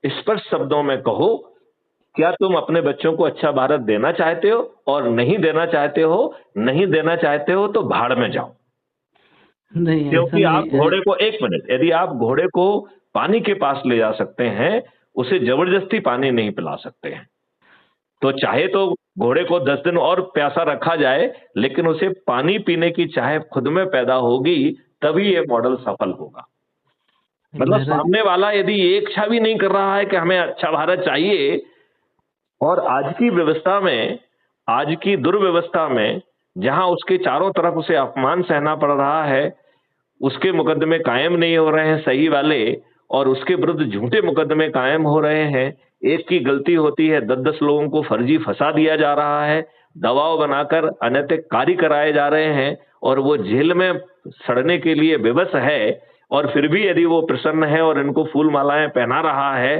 स्पष्ट शब्दों में कहो, क्या तुम अपने बच्चों को अच्छा भारत देना चाहते हो? और नहीं देना चाहते हो तो भाड़ में जाओ। नहीं, ऐसा क्योंकि नहीं आप घोड़े को, एक मिनट, यदि आप घोड़े को पानी के पास ले जा सकते हैं, उसे जबरदस्ती पानी नहीं पिला सकते हैं। तो चाहे तो घोड़े को 10 दिन और प्यासा रखा जाए, लेकिन उसे पानी पीने की चाह खुद में पैदा होगी, तभी ये मॉडल सफल होगा। मतलब मेरा सामने वाला यदि ये इच्छा भी नहीं कर रहा है कि हमें अच्छा भारत चाहिए, और आज की व्यवस्था में, आज की दुर्व्यवस्था में, जहां उसके चारों तरफ उसे अपमान सहना पड़ रहा है, उसके मुकदमे कायम नहीं हो रहे हैं सही वाले, और उसके विरुद्ध झूठे मुकदमे कायम हो रहे हैं। एक की गलती होती है, 10-10 लोगों को फर्जी फंसा दिया जा रहा है, दबाव बनाकर अनैतिक कार्य कराए जा रहे हैं, और वो जेल में सड़ने के लिए विवश है, और फिर भी यदि वो प्रसन्न है और इनको फूल मालाएं पहना रहा है,